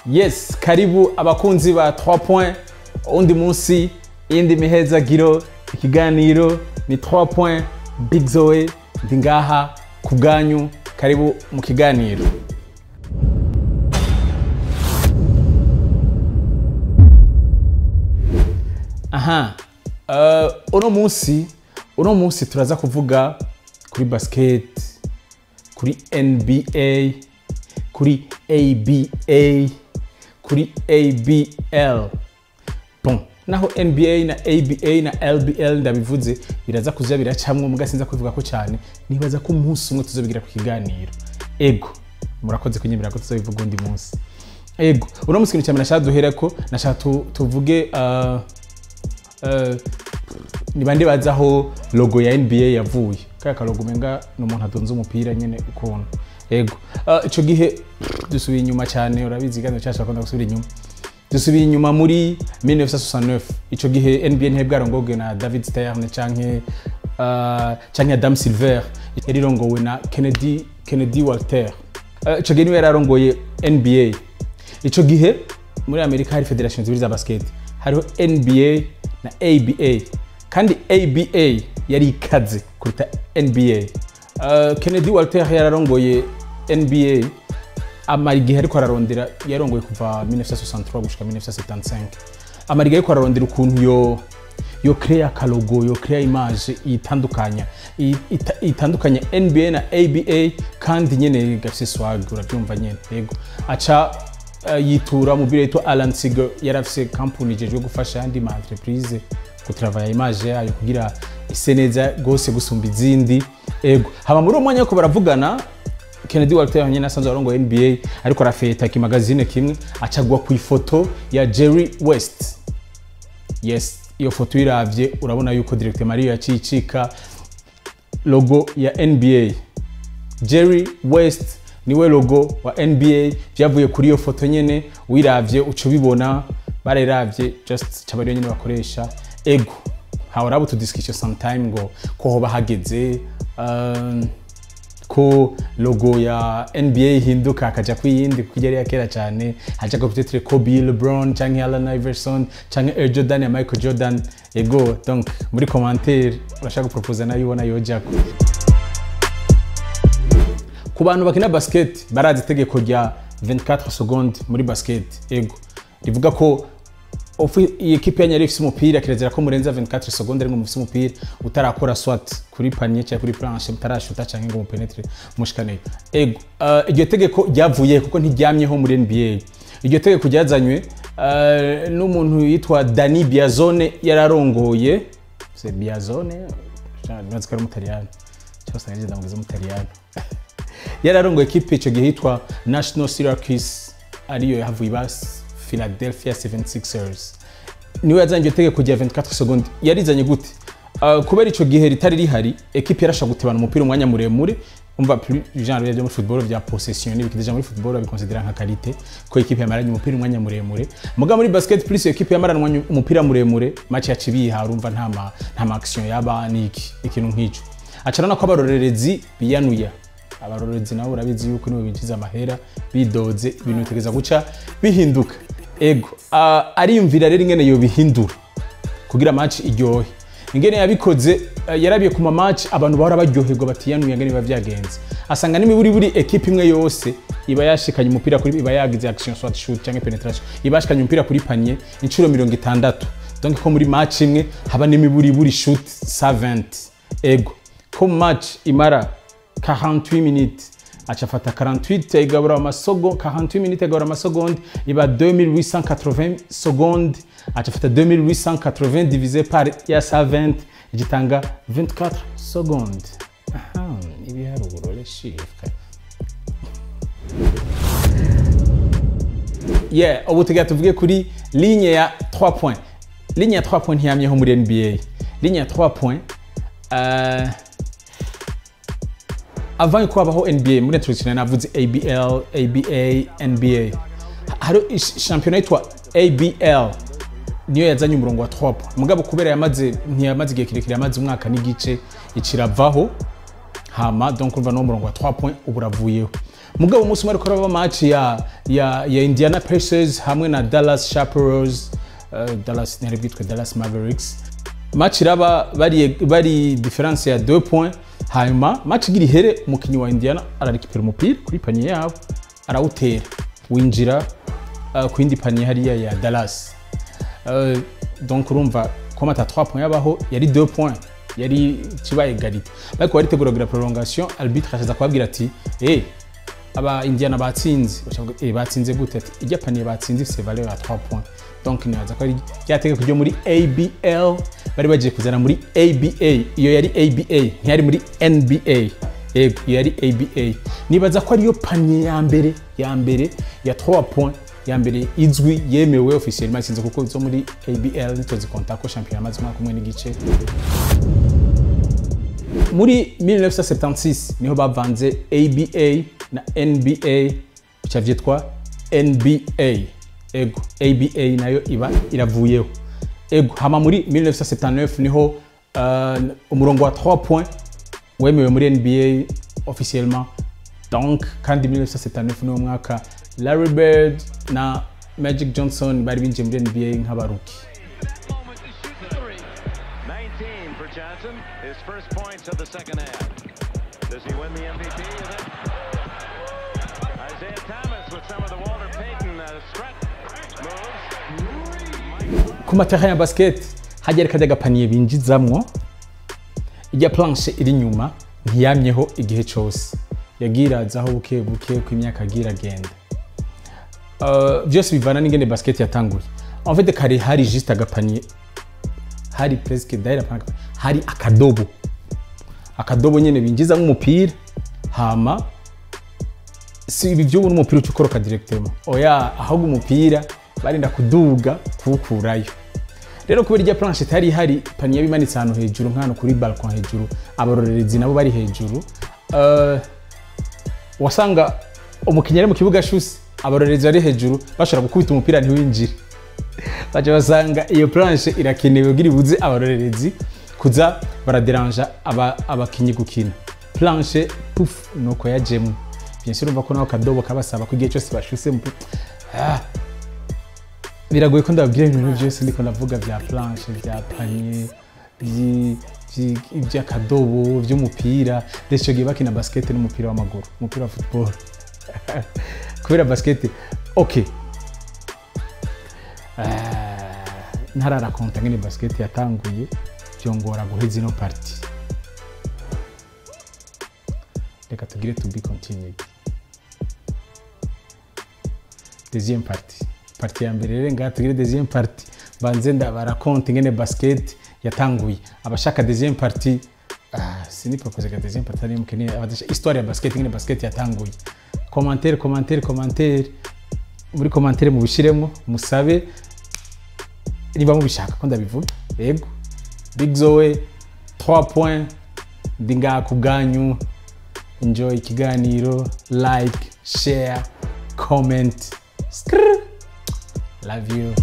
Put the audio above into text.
Yes, karibu abakunzi ba 3 points. Undi munsi indi mihezagiro ikiganiro ni 3 points. Big Zoe ndi ngaha ku bwanyu, karibu mu kiganiro. Aha, uno munsi turaza kuvuga kuri basket, kuri NBA, kuri ABA, kuri ABL. Bon, naho NBA na ABA na LBL ndabivuze biraza kuja biracamwe mugasinza kuvuga ko cyane, nibaza ko umunsi umwe tuzobigira ku kiganiro. Ego, murakoze kunyemera ko tuzobivuga undi munsi. Ego, uno munsi kintu cyane nashaka duherako, nashaka tuvuge ni bande bazaho logo ya NBA yavuye. Kaka logo menga no muntu adonze umupira nyene ukuntu. Ego, ico gihe dusubiye inyuma cyane, urabizi kandi cyashaka kwanda gusubira inyuma. Dusubiye inyuma muri 1969. Ico gihe NBA ntibwarongogwe na David Stern canke Adam Silver, yarirongowe na Kennedy Walter. Ico gihe niwe yararongoye NBA. Ico gihe muri Amerika hari federation zibiri za basket. Hariho NBA na ABA. Kandi ABA yari ikaze kuruta NBA. Kennedy Walter yararongoye NBA amara igihe ariko ararondera, yarongoye kuva 1963 gushika 1975. Amara igihe ariko ararondera ukuntu yo create akalogo, yo create image itandukanya NBA na ABA, kandi nyene gafise swag, urabyumva nyene. Yego, aca yitura mu biro yitwa Alan Siegel, yarafise company ijejwe gufasha andi ma entreprise gutravaya image yayo kugira ise neza gose gusumba izindi. Ego, haba muri umwanya ko baravugana, Kennedy Walter nyene asanzwe arongo NBA ariko arafeta ki magazine kimwe, acagwa ku ifoto ya Jerry West. Yes, iyo foto iravye urabona yuko directeur Mario yacicika logo ya NBA. Jerry West niwe logo wa NBA, byavuye kuri iyo foto nyene, wiravye uco bibona bareravye just cabariyo nyene bakoresha. Ego, hawarabu to discussion sometime ngo ko hoba hageze ko logo ya NBA hinduka akaja kwiyindi kugera ya kera cyane, haja ko peut-être Kobe, LeBron canke Allen Iverson canke Air Jordan ya Michael Jordan. Ego, donc muri commentaire urashaka proposer nayo ubona yojako. Ku bantu bakina basket barazi itegeko rya 24 secondes muri basket. Ego, rivuga ko iyi equipe yanyari ifise umupira kirazira ko murenza 24 secondes ngo mufise umupira utarakora swat kuri panier cyangwa kuri planche, mutarashuta canke ngo mupenetre mushikane. Ego, iryo tegeko ryavuye kuko ntiryamyeho muri NBA. Iryo tegeko ryazanywe n'umuntu yitwa Danny Biazone, yararongoye c'est Biazone, nzi ko ari umutaliyano cyose nageze ndamugize umutaliyano. Yararongoye equipe ico gihe yitwa National Syracuse, ariyo yahavuye bas Philadelphia 76ers. Niwe yazanye iryo tegeko rya 24 secondes. Yarizanye gute? Kubera ico gihe ritari rihari, equipe yarasha gutebana umupira umwanya muremure. Umva genre bya muri football vya possession n'ibikidija muri football babikonsidera nka qualité ko equipe yamaranye umupira umwanya muremure. Muga muri basket plus equipe yamaranye umupira muremure, match yacibiha, urumva nta action yaba niki ikintu nk'ico. Acarana ko abarorerezi biyanuya. Abarorerezi nabo urabizi yuko niwe binjiza amahera bidoze, ibintu bitegeza guca bihinduka. Ego, ariyumvira rero ingene yo bihindura kugira match iryohe. Ingene yabikoze, yarabiye ku ma match abantu bahora baryoherwa batiyanuye ngene biba vyagenze. Asanga buri equipe imwe yose iba yashikanye umupira kuri, iba yagize action swat shoot canke penetration, iba yashikanye umupira kuri panier incuro 60. Donc ko muri match imwe haba buri shoot 120. Ego, ko match imara 48 minutes, achafata 48 igabura amasogo 48 minutes igabura amasegonde iba 2880 secondes, achafata 2880 divisé par ya 120 igitanga 24 secondes. Aha, ibi haruguru le chiffre. Yeah, ubu tugiye tuvuge kuri ligne ya 3 points. Ligne ya 3 points yamyeho muri NBA. Ligne ya 3 points avant ko abaho NBA muri introduction navuze ABL, ABA, NBA. Hari championnat yitwa ABL niyo yazanye umurongo wa 3 points. Mugabo kubera ntiyamaze igihe kirekire, yamaze umwaka n'igice ikiravaho. hama donc urumva no murongo wa 3 points uburavuyeho. Mugabo umunsi umwe ariko araba match ya Indiana Pacers hamwe na Dallas Chaparrals, Dallas nari bwitwa Dallas Mavericks. Match iraba bari difference ya 2 points, hanyuma match igira ihere umukinyi wa Indiana ararekipera umupira kuri panier yabo arawutera winjira ku indi panier hariya ya Dallas. Donc urumva koma ta 3 points yabaho yari 2 points, yari kiba egalite. Ariko bari tegura prolongation, arbitre achaza kwabwira ati aba Indiana batsinze, batsinze gute ati ijya panier batsinze c'est valeur à 3 points. Donc nibaza ko ryatege kujyo muri ABL, bari bagiye kuzana muri ABA. Iyo yari ABA, ntiyari muri NBA. Iyo yari ABA. Nibaza ko ariyo panier ya mbere ya 3 points, ya mbere izwi yemewe officiellement, sinzi kuko zo muri ABL nitozi konta ko champion amaze umwaka umwe n'igice. Muri 1976 niho bavanze ABA na NBA, bica vyitwa NBA. Ego ABA nayo iba iravuyeho. Ego hama muri 1979 niho umurongo wa 3 points wemewe muri NBA officiellement. Donc kandi 1979 niho mwaka Larry Bird na Magic Johnson bari binjiye muri NBA nk'abaruki. 19 for Johnson, his first points of the second half. Does he win the MVP? Isaiah Thomas with some of the Walter Payton strut moves. Ku matara ya basket hagera kajya panier binjizamwo, ijya planche iri nyuma ntiyamyeho igihe cyose, yagirazaho buke buke ku imyaka agira genda. Byose bivana n'ingene basket yatanguye. En fait kare hari juste agapanier, hari presque daira hari akadobo nyene binjiza umupira, hama si ibi byo umupira ucukoroka directement, oya ahubwo umupira barinda kuduga kuwukurayo. Rero kubera irya planche tari hari panier bimanitse ahantu hejuru nkano kuri balcon hejuru, abarorerezi nabo bari hejuru, wasanga umukinyere mu kibuga shuse abarorerezi bari hejuru bashobora gukubita umupira ntiwinjire. Baje basanga iyo planche irakenewe kugira ibuze abarorerezi kuza baraderanja abakinyi gukina. Planche puf nuko yajemo. Bien sûr umva ko naho kadobo kabasaba ko igihe cyose bashuse biragoye ko ndababwira ibintu byose ndiko ndavuga bya planche, bya panier, ibya kadobo, by'umupira. Desho giye bakina basket n'umupira w'amaguru, umupira wa football. Kubera basket okay. Ntarara konta ngene basket yatanguye byongora guheza ino party. Reka tugire to be continued. Deuxième partie. Partie ya mbere rero ngaha tugire deuxième partie. Banze ndabara konta ngene basket yatanguye. Abashaka deuxième partie sini propose ka deuxième partie ari mukene abadasha histoire ya basket ngene basket yatanguye. Commentaire muri commentaire mubishiremo musabe niba mubishaka ko ndabivuga. Yego Big Zoe 3 points ndinga ku bwanyu. Enjoy ikiganiro, like, share, comment. Love you.